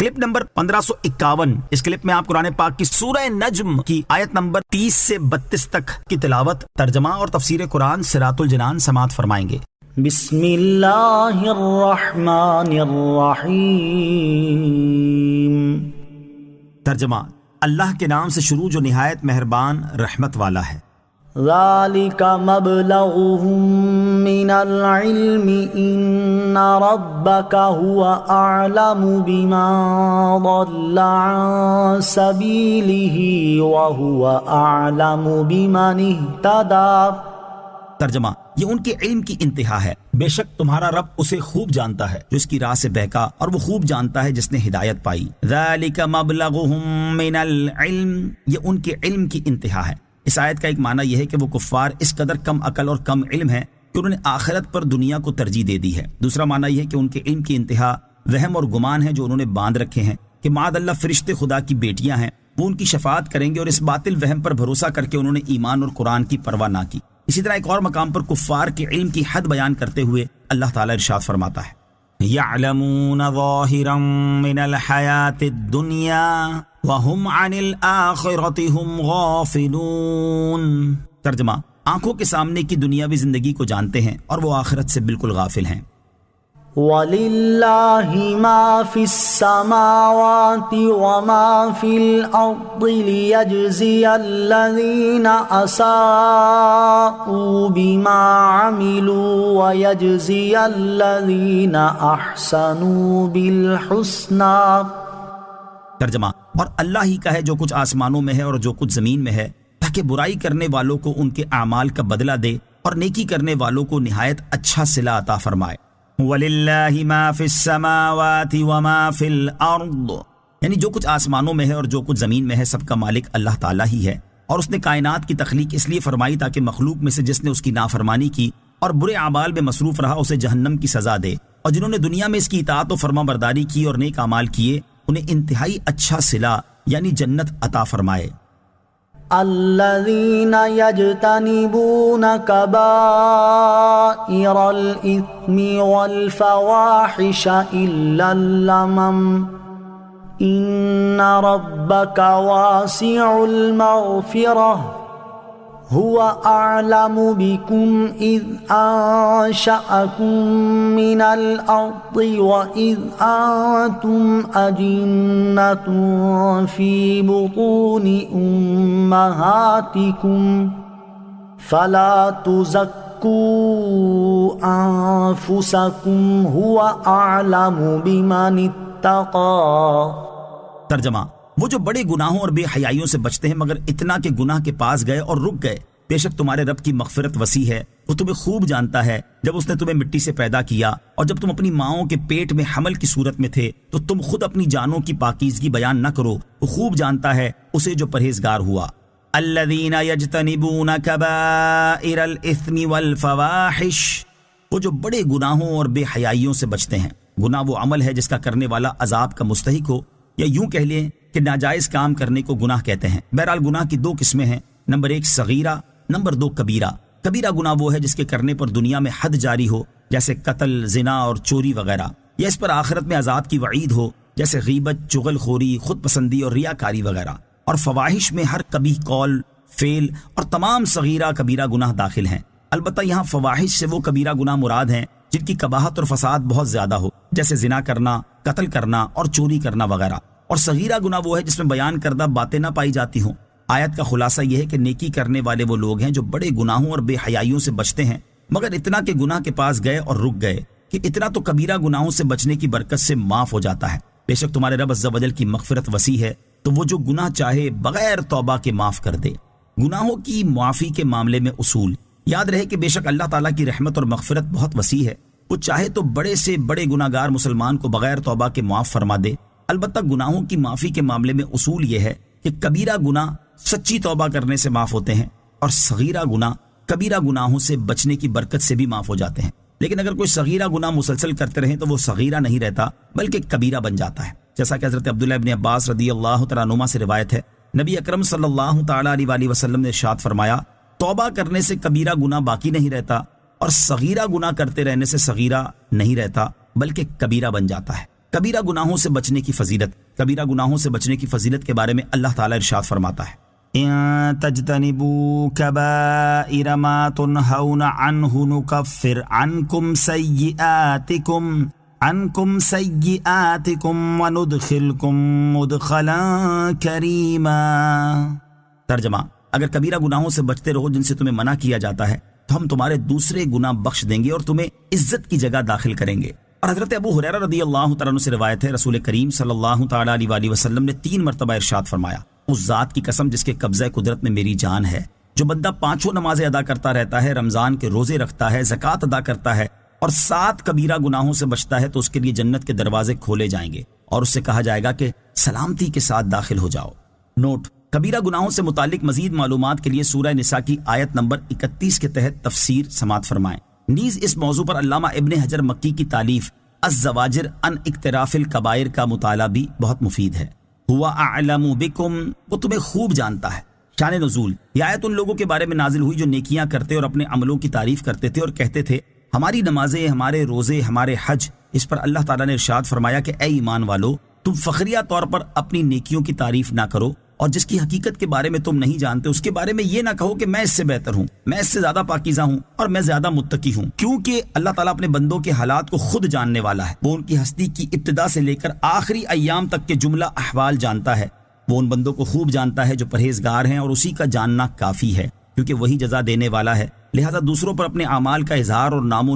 Clip number 1551۔ اس clip میں آپ قرآن پاک کی سورہ نجم کی آیت نمبر 30 سے 32 تک کی تلاوت، ترجمہ اور تفسیر قرآن صراط الجنان سماعت فرمائیں گے۔ بسم اللہ الرحمن الرحیم۔ ترجمہ، اللہ کے نام سے شروع جو نہایت مہربان رحمت والا ہے۔ ذالک مبلغهم من العلم ان ربک هو اعلم بمن ضل عن سبیلہ وهو اعلم بمن اہتدی۔ ترجمہ، یہ ان کے علم کی انتہا ہے، بے شک تمہارا رب اسے خوب جانتا ہے جو اس کی راہ سے بہکا، اور وہ خوب جانتا ہے جس نے ہدایت پائی۔ ذالک مبلغهم من العلم، یہ ان کے علم کی انتہا ہے۔ اس آیت کا ایک معنی یہ ہے کہ وہ کفار اس قدر کم عقل اور کم علم ہیں کہ انہوں نے آخرت پر دنیا کو ترجیح دے دی ہے۔ دوسرا معنی یہ ہے کہ ان کے علم کی انتہا وہم اور گمان ہے جو انہوں نے باندھ رکھے ہیں کہ معاذ اللہ فرشتے خدا کی بیٹیاں ہیں، وہ ان کی شفاعت کریں گے، اور اس باطل وہم پر بھروسہ کر کے انہوں نے ایمان اور قرآن کی پرواہ نہ کی۔ اسی طرح ایک اور مقام پر کفار کے علم کی حد بیان کرتے ہوئے اللہ تعالیٰ ارشاد فرماتا ہے، یعلمون ظاہرا من الحیات الدنیا وَهُمْ عَنِ الْآخِرَةِ هُمْ غَافِلُونَ۔ ترجمہ، آنکھوں کے سامنے کی دنیاوی زندگی کو جانتے ہیں اور وہ آخرت سے بالکل غافل ہیں۔ وَلِلَّهِ مَا فِي السَّمَاوَاتِ وَمَا فِي الْأَرْضِ لِيَجْزِيَ الَّذِينَ أَسَاءُوا بِمَا عَمِلُوا وَيَجْزِيَ الَّذِينَ أَحْسَنُوا بِالْحُسْنَى۔ ترجمہ، اور اللہ ہی کا ہے جو کچھ آسمانوں میں ہے اور جو کچھ زمین میں ہے، تاکہ برائی کرنے والوں کو ان کے اعمال کا بدلہ دے اور نیکی کرنے والوں کو نہایت اچھا صلہ عطا فرمائے۔ وَلِلَّهِ مَا فِي السَّمَاوَاتِ وَمَا فِي الْأَرْضِ، یعنی جو کچھ آسمانوں میں ہے اور جو کچھ زمین میں ہے، سب کا مالک اللہ تعالیٰ ہی ہے، اور اس نے کائنات کی تخلیق اس لیے فرمائی تاکہ مخلوق میں سے جس نے اس کی نافرمانی کی اور برے اعمال میں مصروف رہا اسے جہنم کی سزا دے، اور جنہوں نے دنیا میں اس کی اطاعت و فرما برداری کی اور نیک اعمال کیے انہیں انتہائی اچھا صلہ یعنی جنت عطا فرمائے۔ الذین یجتنبون کبائر الاثم والفواحش الا اللمم ان ربک واسع المغفرہ هو اعلم بكم اذ انشأكم من الارض واذ انتم اجنة في بطون امهاتكم فلا تزكوا انفسكم هو اعلم بمن اتقى۔ ترجمہ، وہ جو بڑے گناہوں اور بے حیائیوں سے بچتے ہیں مگر اتنا کہ گناہ کے پاس گئے اور رک گئے، بے شک تمہارے رب کی مغفرت وسیع ہے، وہ تمہیں خوب جانتا ہے۔ جب اس نے تمہیں مٹی سے پیدا کیا اور جب تم اپنی ماؤں کے پیٹ میں حمل کی صورت میں تھے تو تم خود اپنی جانوں کی پاکیزگی بیان نہ کرو، وہ خوب جانتا ہے اسے جو پرہیزگار ہوا۔ الذین یجتنبون کبائر الاثم والفواحش، وہ جو بڑے گناہوں اور بے حیائیوں سے بچتے ہیں۔ گناہ وہ عمل ہے جس کا کرنے والا عذاب کا مستحق ہو، یا یوں کہہ لیں کہ ناجائز کام کرنے کو گناہ کہتے ہیں۔ بہرحال گناہ کی دو قسمیں ہیں، نمبر 1 صغیرہ، نمبر 2 کبیرہ۔ کبیرہ گناہ وہ ہے جس کے کرنے پر دنیا میں حد جاری ہو، جیسے قتل، زنا اور چوری وغیرہ، یا اس پر آخرت میں عذاب کی وعید ہو، جیسے غیبت، چغل خوری، خود پسندی اور ریاکاری وغیرہ۔ اور فواحش میں ہر قبیح قول، فعل اور تمام صغیرہ کبیرہ گناہ داخل ہیں۔ البتہ یہاں فواحش سے وہ کبیرہ گناہ مراد ہیں جن کی قباحت اور فساد بہت زیادہ ہو، جیسے زنا کرنا، قتل کرنا اور چوری کرنا وغیرہ۔ اور صغیرہ گناہ وہ ہے جس میں بیان کردہ باتیں نہ پائی جاتی ہوں۔ آیت کا خلاصہ یہ ہے کہ نیکی کرنے والے وہ لوگ ہیں جو بڑے گناہوں اور بے حیائیوں سے بچتے ہیں، مگر اتنا کہ گناہ کے پاس گئے اور رک گئے، کہ اتنا تو کبیرہ گناہوں سے بچنے کی برکت سے معاف ہو جاتا ہے۔ بے شک تمہارے رب عز و جل کی مغفرت وسیع ہے، تو وہ جو گناہ چاہے بغیر توبہ کے معاف کر دے۔ گناہوں کی معافی کے معاملے میں اصول، یاد رہے کہ بے شک اللہ تعالیٰ کی رحمت اور مغفرت بہت وسیع ہے، وہ چاہے تو بڑے سے بڑے گناہ گار مسلمان کو بغیر توبہ کے معاف فرما دے۔ البتہ گناہوں کی معافی کے معاملے میں اصول یہ ہے کہ کبیرہ گناہ سچی توبہ کرنے سے معاف ہوتے ہیں، اور صغیرہ گناہ کبیرہ گناہوں سے بچنے کی برکت سے بھی معاف ہو جاتے ہیں۔ لیکن اگر کوئی صغیرہ گناہ مسلسل کرتے رہیں تو وہ صغیرہ نہیں رہتا بلکہ کبیرہ بن جاتا ہے، جیسا کہ حضرت عبداللہ ابن عباس رضی اللہ تعالیٰ عنہما سے روایت ہے، نبی اکرم صلی اللہ تعالیٰ علیہ وآلہ وسلم نے ارشاد فرمایا، توبہ کرنے سے کبیرہ گناہ باقی نہیں رہتا، اور صغیرہ گناہ کرتے رہنے سے صغیرہ نہیں رہتا بلکہ کبیرہ بن جاتا ہے۔ کبیرہ گناہوں سے بچنے کی فضیلت، کبیرہ گناہوں سے بچنے کی فضیلت کے بارے میں اللہ تعالیٰ ارشاد فرماتا ہے ان تجتنبوا کبائر ما تنہون عنہ نکفر عنکم سیئاتکم وندخلکم مدخلا کریما۔ ترجمہ، اگر کبیرہ گناہوں سے بچتے رہو جن سے تمہیں منع کیا جاتا ہے تو ہم تمہارے دوسرے گناہ بخش دیں گے اور تمہیں عزت کی جگہ داخل کریں گے۔ اور حضرت ابو ہریرہ رضی اللہ تعالیٰ عنہ سے روایت ہے، رسول کریم صلی اللہ تعالیٰ علیہ وآلہ وسلم نے 3 مرتبہ ارشاد فرمایا، اس ذات کی قسم جس کے قبضہ قدرت میں میری جان ہے، جو بندہ 5 نمازیں ادا کرتا رہتا ہے، رمضان کے روزے رکھتا ہے، زکوٰۃ ادا کرتا ہے اور 7 کبیرہ گناہوں سے بچتا ہے تو اس کے لیے جنت کے دروازے کھولے جائیں گے اور اس سے کہا جائے گا کہ سلامتی کے ساتھ داخل ہو جاؤ۔ نوٹ: کبیرہ گناہوں سے متعلق مزید معلومات کے لیے سورہ نساء کی آیت نمبر 31 کے تحت تفسیر سماعت فرمائیں۔ نیز اس موضوع پر علامہ ابن حجر مکی کی تالیف الزواجر عن اقتراف الکبائر کا مطالعہ بھی بہت مفید ہے۔ ہوا اعلم بکم، وہ تمہیں خوب جانتا ہے۔ شان نزول: یہ آیت ان لوگوں کے بارے میں نازل ہوئی جو نیکیاں کرتے اور اپنے عملوں کی تعریف کرتے تھے اور کہتے تھے ہماری نمازیں، ہمارے روزے، ہمارے حج۔ اس پر اللہ تعالیٰ نے ارشاد فرمایا کہ اے ایمان والو، تم فخریہ طور پر اپنی نیکیوں کی تعریف نہ کرو اور جس کی حقیقت کے بارے میں تم نہیں جانتے اس کے بارے میں یہ نہ کہو کہ میں اس سے بہتر ہوں، میں اس سے زیادہ پاکیزہ ہوں اور میں زیادہ متقی ہوں، کیونکہ اللہ تعالیٰ اپنے بندوں کے حالات کو خود جاننے والا ہے۔ وہ ان کی ہستی کی ابتدا سے لے کر آخری ایام تک کے جملہ احوال جانتا ہے۔ وہ ان بندوں کو خوب جانتا ہے جو پرہیزگار ہیں اور اسی کا جاننا کافی ہے، کیونکہ وہی جزا دینے والا ہے۔ لہذا دوسروں پر اپنے اعمال کا اظہار اور نام و